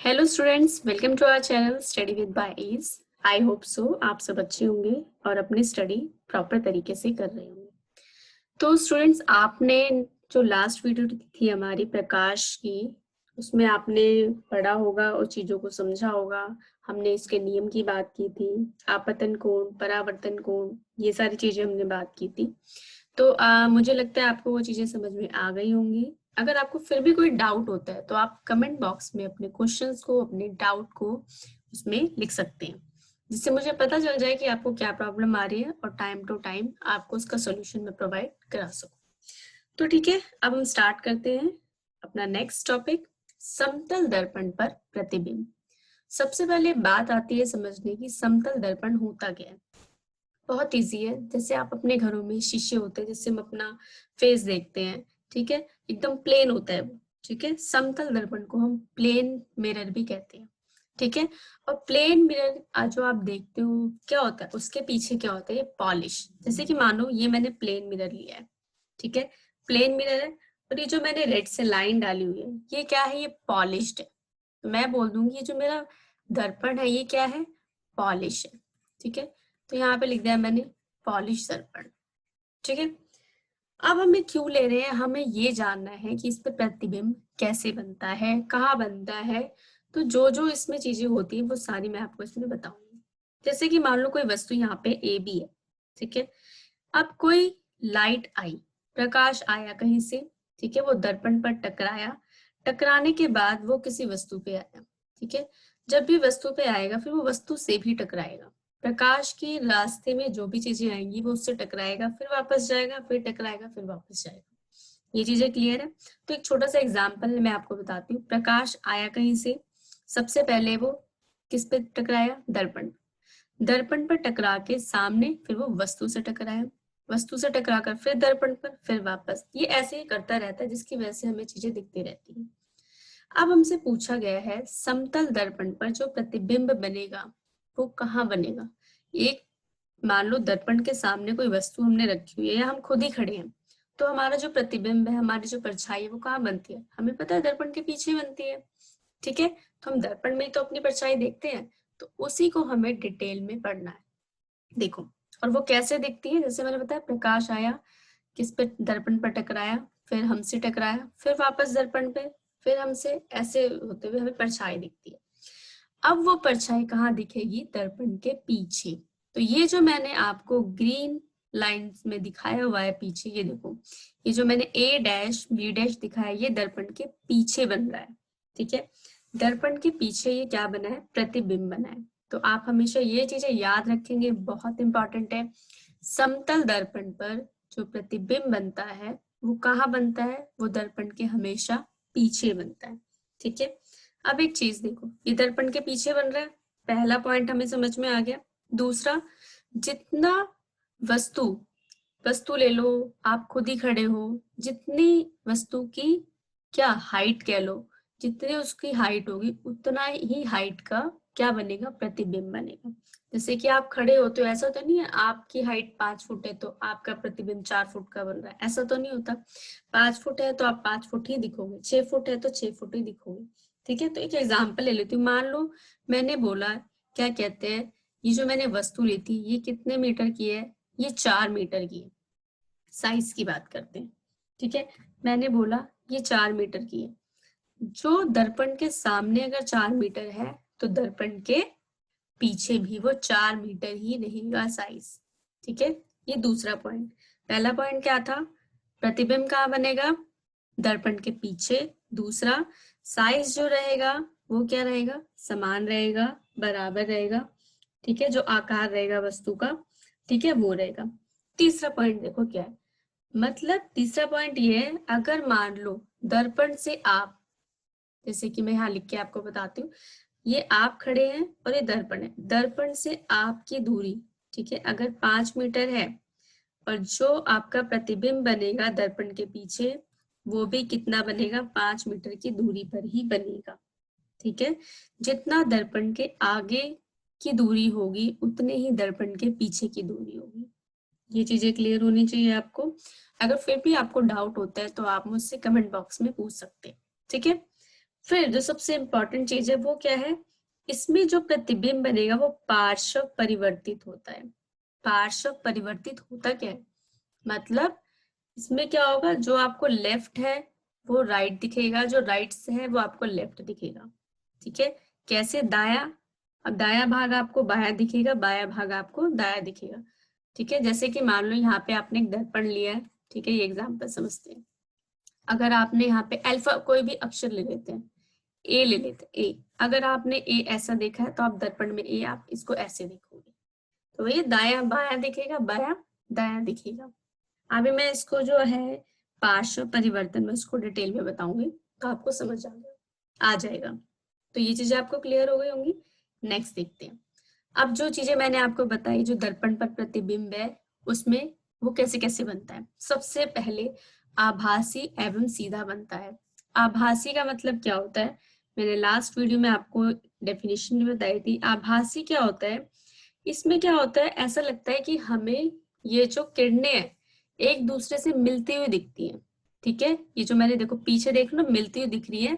Hello students, welcome to our channel study with by ease. I hope so आप सब अच्छे होंगे और अपनी स्टडी प्रॉपर तरीके से कर रहे होंगे। तो स्टूडेंट्स, आपने जो लास्ट वीडियो थी हमारी प्रकाश की, उसमें आपने पढ़ा होगा और चीज़ों को समझा होगा। हमने इसके नियम की बात की थी, आपतन कोण, परावर्तन कोण, ये सारी चीज़ें हमने बात की थी। तो मुझे लगता है आपको वो चीज़ें समझ में आ गई होंगी। अगर आपको फिर भी कोई डाउट होता है तो आप कमेंट बॉक्स में अपने क्वेश्चंस को, अपने डाउट को उसमें लिख सकते हैं, जिससे मुझे पता चल जाए कि आपको क्या प्रॉब्लम आ रही है और टाइम टू टाइम आपको उसका सोल्यूशन मैं प्रोवाइड करा सकूं। तो ठीक है, अब हम स्टार्ट करते हैं अपना नेक्स्ट टॉपिक, समतल दर्पण पर प्रतिबिंब। सबसे पहले बात आती है समझने की, समतल दर्पण होता क्या है। बहुत इजी है। जैसे आप अपने घरों में शीशे होते हैं जिससे हम अपना फेस देखते हैं, ठीक है, एकदम प्लेन होता है वो, ठीक है। समतल दर्पण को हम प्लेन मिरर भी कहते हैं, ठीक है। और प्लेन मिरर जो आप देखते हो क्या होता है, उसके पीछे क्या होता है, पॉलिश। जैसे कि मानो ये मैंने प्लेन मिरर लिया है, ठीक है, प्लेन मिरर है, और ये जो मैंने रेड से लाइन डाली हुई है ये क्या है, ये पॉलिश्ड है। तो मैं बोल दूंगी ये जो मेरा दर्पण है ये क्या है, पॉलिश है, ठीक है। तो यहाँ पे लिख दिया मैंने पॉलिश दर्पण, ठीक है। अब हमें क्यों ले रहे हैं, हमें ये जानना है कि इस पे प्रतिबिंब कैसे बनता है, कहाँ बनता है। तो जो जो इसमें चीजें होती है वो सारी मैं आपको इसमें बताऊंगी। जैसे कि मान लो कोई वस्तु यहाँ पे ए बी है, ठीक है। अब कोई लाइट आई, प्रकाश आया कहीं से, ठीक है, वो दर्पण पर टकराया, टकराने के बाद वो किसी वस्तु पे आया, ठीक है। जब भी वस्तु पे आएगा फिर वो वस्तु से भी टकराएगा। प्रकाश के रास्ते में जो भी चीजें आएंगी वो उससे टकराएगा, फिर वापस जाएगा, फिर टकराएगा, फिर वापस जाएगा। ये चीजें क्लियर है। तो एक छोटा सा एग्जाम्पल मैं आपको बताती हूँ। प्रकाश आया कहीं से, सबसे पहले वो किस पे टकराया, दर्पण। दर्पण पर टकरा के सामने फिर वो वस्तु से टकराया, वस्तु से टकराकर फिर दर्पण पर, फिर वापस। ये ऐसे ही करता रहता है जिसकी वजह से हमें चीजें दिखती रहती हैं। अब हमसे पूछा गया है समतल दर्पण पर जो प्रतिबिंब बनेगा वो कहाँ बनेगा। एक मान लो दर्पण के सामने कोई वस्तु हमने रखी हुई है या हम खुद ही खड़े हैं, तो हमारा जो प्रतिबिंब है, हमारी जो परछाई है वो कहाँ बनती है, हमें पता है दर्पण के पीछे बनती है, ठीक है। तो हम दर्पण में ही तो अपनी परछाई देखते हैं, तो उसी को हमें डिटेल में पढ़ना है। देखो, और वो कैसे दिखती है, जैसे मैंने बताया प्रकाश आया, किस पे, दर्पण पर टकराया, फिर हमसे टकराया, फिर वापस दर्पण पे, फिर हमसे, ऐसे होते हुए हमें परछाई दिखती है। अब वो परछाई कहाँ दिखेगी, दर्पण के पीछे। तो ये जो मैंने आपको ग्रीन लाइंस में दिखाया हुआ है पीछे, ये देखो, ये जो मैंने ए डैश बी डैश दिखाया ये दर्पण के पीछे बन रहा है, ठीक है। दर्पण के पीछे ये क्या बना है, प्रतिबिंब बना है। तो आप हमेशा ये चीजें याद रखेंगे, बहुत इंपॉर्टेंट है। समतल दर्पण पर जो प्रतिबिंब बनता है वो कहाँ बनता है, वो दर्पण के हमेशा पीछे बनता है, ठीक है। अब एक चीज देखो, ये दर्पण के पीछे बन रहा है, पहला पॉइंट हमें समझ में आ गया। दूसरा, जितना वस्तु, वस्तु ले लो, आप खुद ही खड़े हो, जितनी वस्तु की क्या हाइट कह लो, जितनी उसकी हाइट होगी उतना ही हाइट का क्या बनेगा, प्रतिबिंब बनेगा। जैसे कि आप खड़े होते हो, ऐसा तो नहीं है आपकी हाइट 5 फुट है तो आपका प्रतिबिंब 4 फुट का बन रहा है, ऐसा तो नहीं होता। 5 फुट है तो आप 5 फुट ही दिखोगे, 6 फुट है तो 6 फुट ही दिखोगे, ठीक है। तो एक एग्जाम्पल ले लेती हूँ। मान लो मैंने बोला, क्या कहते हैं, ये जो मैंने वस्तु ली थी ये कितने मीटर की है, ये 4 मीटर की है। साइज की बात करते हैं, ठीक है। मैंने बोला ये 4 मीटर की है। जो दर्पण के सामने अगर 4 मीटर है तो दर्पण के पीछे भी वो 4 मीटर ही रहेगा साइज, ठीक है। ये दूसरा पॉइंट। पहला पॉइंट क्या था, प्रतिबिंब कहाँ बनेगा, दर्पण के पीछे। दूसरा, साइज जो रहेगा वो क्या रहेगा, समान रहेगा, बराबर रहेगा, ठीक है, जो आकार रहेगा वस्तु का, ठीक है, वो रहेगा। तीसरा पॉइंट देखो क्या है, मतलब तीसरा पॉइंट ये है, अगर मान लो दर्पण से आप, जैसे कि मैं यहाँ लिख के आपको बताती हूँ, ये आप खड़े हैं और ये दर्पण है, दर्पण से आपकी दूरी, ठीक है, अगर 5 मीटर है, और जो आपका प्रतिबिंब बनेगा दर्पण के पीछे वो भी कितना बनेगा, 5 मीटर की दूरी पर ही बनेगा, ठीक है। जितना दर्पण के आगे की दूरी होगी उतने ही दर्पण के पीछे की दूरी होगी। ये चीजें क्लियर होनी चाहिए आपको। अगर फिर भी आपको डाउट होता है तो आप मुझसे कमेंट बॉक्स में पूछ सकते हैं, ठीक है। फिर जो सबसे इम्पोर्टेंट चीज है वो क्या है, इसमें जो प्रतिबिंब बनेगा वो पार्श्व परिवर्तित होता है। पार्श्व परिवर्तित होता क्या है, मतलब इसमें क्या होगा, जो आपको लेफ्ट है वो राइट दिखेगा, जो राइट से है वो आपको लेफ्ट दिखेगा। ठीक है, कैसे, दाया, अब दाया भाग आपको बाया दिखेगा, बाया भाग आपको दाया दिखेगा। ठीक है, जैसे कि मान लो यहाँ पे आपने एक दर्पण लिया है, ठीक है, ये एग्जाम्पल समझते हैं। अगर आपने यहाँ पे अल्फा कोई भी अक्षर ले लेते हैं, ए ले लेते हैं, ए, अगर आपने ए ऐसा देखा है तो आप दर्पण में ए आप इसको ऐसे देखोगे, तो ये दाया बाया दिखेगा, बाया दाया दिखेगा। अभी मैं इसको जो है पार्श्व परिवर्तन में इसको डिटेल में बताऊंगी तो आपको समझ आ जाएगा। तो ये चीजें आपको क्लियर हो गई होंगी। नेक्स्ट देखते हैं। अब जो चीजें मैंने आपको बताई, जो दर्पण पर प्रतिबिंब है उसमें वो कैसे कैसे बनता है। सबसे पहले आभासी एवं सीधा बनता है। आभासी का मतलब क्या होता है, मैंने लास्ट वीडियो में आपको डेफिनेशन भी बताई थी। आभासी क्या होता है, इसमें क्या होता है, ऐसा लगता है कि हमें ये जो किरणें हैं एक दूसरे से मिलती हुई दिखती हैं। ठीक है, ये जो मैंने देखो पीछे देख लो मिलती हुई दिख रही है,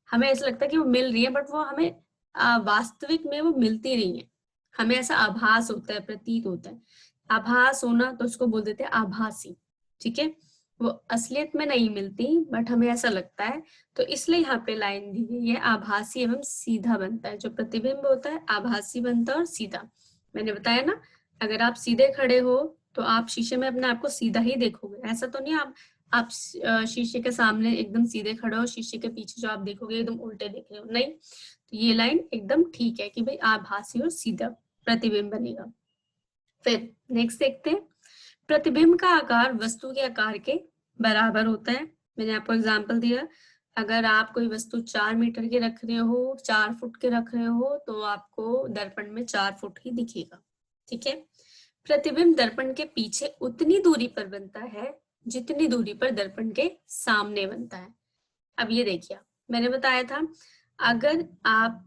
हमें ऐसा लगता है कि वो मिल रही है, बट वो हमें वास्तविक में वो मिलती नहीं है, हमें ऐसा आभास होता है, प्रतीत होता है। आभास होना तो उसको बोल देते हैं आभासी। ठीक है, वो असलियत में नहीं मिलती बट हमें ऐसा लगता है, तो इसलिए यहाँ पे लाइन दी गई है आभासी एवं सीधा बनता है। जो प्रतिबिंब होता है आभासी बनता है और सीधा। मैंने बताया ना, अगर आप सीधे खड़े हो तो आप शीशे में अपने आप को सीधा ही देखोगे, ऐसा तो नहीं आप शीशे के सामने एकदम सीधे खड़े हो, शीशे के पीछे जो आप देखोगे एकदम उल्टे देख रहे हो, नहीं। तो ये लाइन एकदम ठीक है कि भाई आभासी और सीधा प्रतिबिंब बनेगा। फिर नेक्स्ट देखते हैं, प्रतिबिंब का आकार वस्तु के आकार के बराबर होता है। मैंने आपको एग्जांपल दिया, अगर आप कोई वस्तु 4 मीटर की रख रहे हो, 4 फुट के रख रहे हो, तो आपको दर्पण में 4 फुट ही दिखेगा। ठीक है, प्रतिबिंब दर्पण के पीछे उतनी दूरी पर बनता है जितनी दूरी पर दर्पण के सामने बनता है। अब ये देखिए, मैंने बताया था अगर आप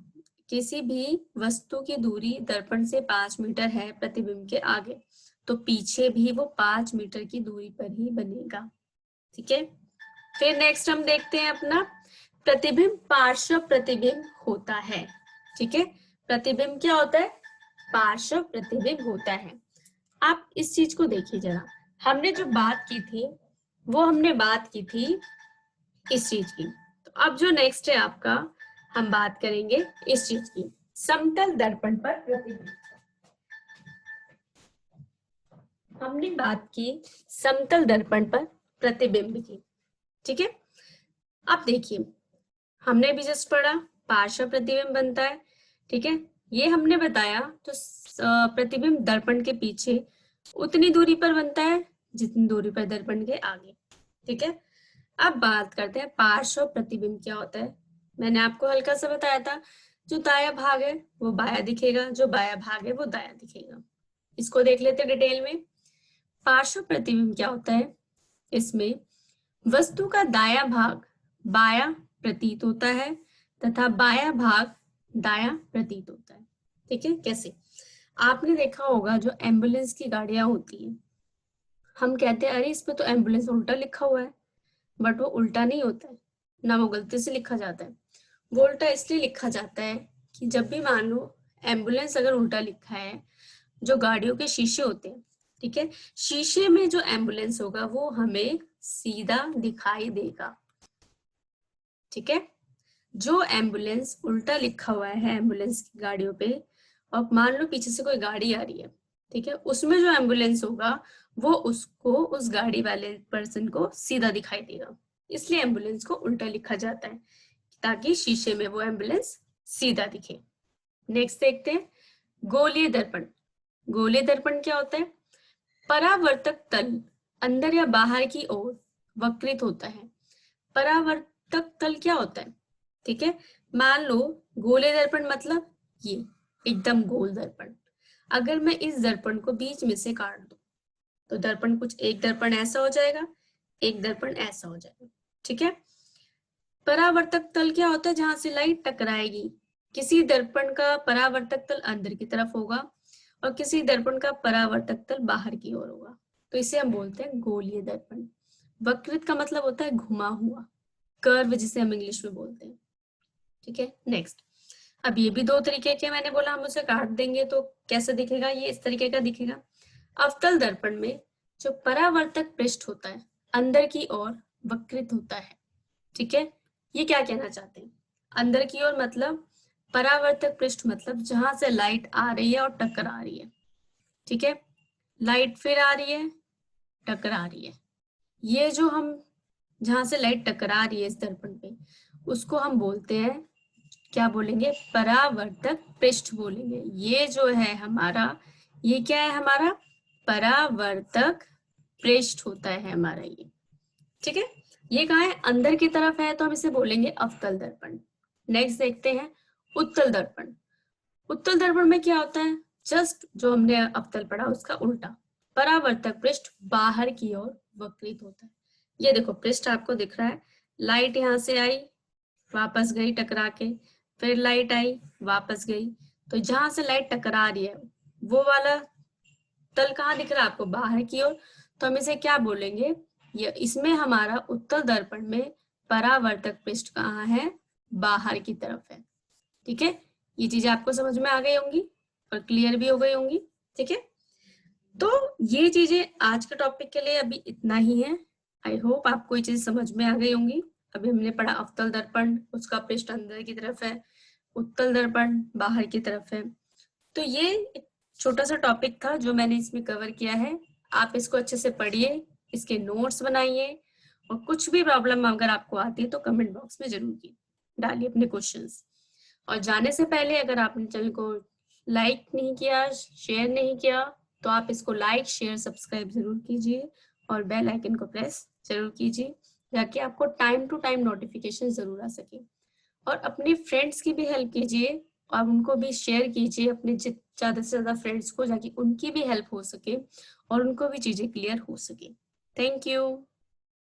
किसी भी वस्तु की दूरी दर्पण से 5 मीटर है प्रतिबिंब के आगे, तो पीछे भी वो 5 मीटर की दूरी पर ही बनेगा। ठीक है, फिर नेक्स्ट हम देखते हैं अपना प्रतिबिंब पार्श्व प्रतिबिंब होता है। ठीक है, प्रतिबिंब क्या होता है, पार्श्व प्रतिबिंब होता है। आप इस चीज को देखिए जरा, हमने जो बात की थी वो हमने बात की थी इस चीज की। तो अब जो नेक्स्ट है आपका, हम बात करेंगे इस चीज की, समतल दर्पण पर प्रतिबिंब। हमने बात की समतल दर्पण पर प्रतिबिंब की। ठीक है, अब देखिए हमने भी जस्ट पढ़ा पार्श्व प्रतिबिंब बनता है। ठीक है, ये हमने बताया, तो प्रतिबिंब दर्पण के पीछे उतनी दूरी पर बनता है जितनी दूरी पर दर्पण के आगे। ठीक है, अब बात करते हैं पार्श्व प्रतिबिंब क्या होता है। मैंने आपको हल्का सा बताया था, जो दाया भाग है वो बाया दिखेगा, जो बाया भाग है वो दाया दिखेगा। इसको देख लेते हैं डिटेल में। पार्श्व प्रतिबिंब क्या होता है, इसमें वस्तु का दाया भाग बाया प्रतीत होता है तथा बाया भाग दाया प्रतीत होता है। ठीक है, कैसे, आपने देखा होगा जो एम्बुलेंस की गाड़ियां होती है, हम कहते हैं अरे इस पे तो एम्बुलेंस उल्टा लिखा हुआ है, बट वो उल्टा नहीं होता है ना, वो गलती से लिखा जाता है। वो उल्टा इसलिए लिखा जाता है कि जब भी मान लो एम्बुलेंस अगर उल्टा लिखा है, जो गाड़ियों के शीशे होते हैं, ठीक है, शीशे में जो एम्बुलेंस होगा वो हमें सीधा दिखाई देगा। ठीक है, जो एम्बुलेंस उल्टा लिखा हुआ है एम्बुलेंस की गाड़ियों पे, और मान लो पीछे से कोई गाड़ी आ रही है, ठीक है, उसमें जो एम्बुलेंस होगा वो उसको, उस गाड़ी वाले पर्सन को सीधा दिखाई देगा, इसलिए एम्बुलेंस को उल्टा लिखा जाता है ताकि शीशे में वो एम्बुलेंस सीधा दिखे। नेक्स्ट देखते हैं गोलीय दर्पण। गोलीय दर्पण क्या होता है, परावर्तक तल अंदर या बाहर की ओर वक्रित होता है। परावर्तक तल क्या होता है, ठीक है, मान लो गोले दर्पण मतलब ये एकदम गोल दर्पण, अगर मैं इस दर्पण को बीच में से काट दूं तो दर्पण कुछ, एक दर्पण ऐसा हो जाएगा, एक दर्पण ऐसा हो जाएगा। ठीक है, परावर्तक तल क्या होता है, जहां से लाइट टकराएगी। किसी दर्पण का परावर्तक तल अंदर की तरफ होगा और किसी दर्पण का परावर्तक तल बाहर की ओर होगा, तो इसे हम बोलते हैं गोलीय दर्पण। वक्रित का मतलब होता है घुमा हुआ, कर्व जिसे हम इंग्लिश में बोलते हैं। ठीक है। नेक्स्ट, अब ये भी 2 तरीके के मैंने बोला, हम उसे काट देंगे तो कैसे दिखेगा, ये इस तरीके का दिखेगा। अवतल दर्पण में जो परावर्तक पृष्ठ होता है अंदर की ओर वक्रित होता है। ठीक है, ये क्या कहना चाहते हैं, अंदर की ओर मतलब परावर्तक पृष्ठ मतलब जहां से लाइट आ रही है और टकरा रही है। ठीक है, लाइट फिर आ रही है, टकरा रही है, ये जो हम जहां से लाइट टकरा रही है इस दर्पण पे, उसको हम बोलते हैं, क्या बोलेंगे, परावर्तक पृष्ठ बोलेंगे। ये जो है हमारा, ये क्या है हमारा, परावर्तक पृष्ठ होता है हमारा ये। ठीक है, ये कहाँ है, अंदर की तरफ है, तो हम इसे बोलेंगे अवतल दर्पण। नेक्स्ट देखते हैं उत्तल दर्पण। उत्तल दर्पण में क्या होता है, जस्ट जो हमने अवतल पढ़ा उसका उल्टा, परावर्तक पृष्ठ बाहर की ओर वक्रित होता है। ये देखो पृष्ठ आपको दिख रहा है, लाइट यहाँ से आई, वापस गई टकरा के, फिर लाइट आई, वापस गई, तो जहां से लाइट टकरा रही है वो वाला तल कहाँ दिख रहा है आपको, बाहर की ओर, तो हम इसे क्या बोलेंगे, ये इसमें हमारा उत्तल दर्पण में परावर्तक पृष्ठ कहाँ है, बाहर की तरफ है। ठीक है, ये चीजें आपको समझ में आ गई होंगी और क्लियर भी हो गई होंगी। ठीक है, तो ये चीजें आज के टॉपिक के लिए अभी इतना ही है। आई होप आपको ये चीज समझ में आ गई होंगी। अभी हमने पढ़ा अवतल दर्पण, उसका पृष्ठ अंदर की तरफ है, उत्तल दर्पण बाहर की तरफ है। तो ये एक छोटा सा टॉपिक था जो मैंने इसमें कवर किया है। आप इसको अच्छे से पढ़िए, इसके नोट्स बनाइए, और कुछ भी प्रॉब्लम अगर आपको आती है तो कमेंट बॉक्स में जरूर डालिए अपने क्वेश्चंस। और जाने से पहले अगर आपने चैनल को लाइक नहीं किया, शेयर नहीं किया, तो आप इसको लाइक शेयर सब्सक्राइब जरूर कीजिए और बेल आइकन को प्रेस जरूर कीजिए, ताकि आपको टाइम टू टाइम नोटिफिकेशन जरूर आ सके। और अपने फ्रेंड्स की भी हेल्प कीजिए और उनको भी शेयर कीजिए अपने ज्यादा से ज्यादा फ्रेंड्स को, ताकि उनकी भी हेल्प हो सके और उनको भी चीजें क्लियर हो सके। Thank you.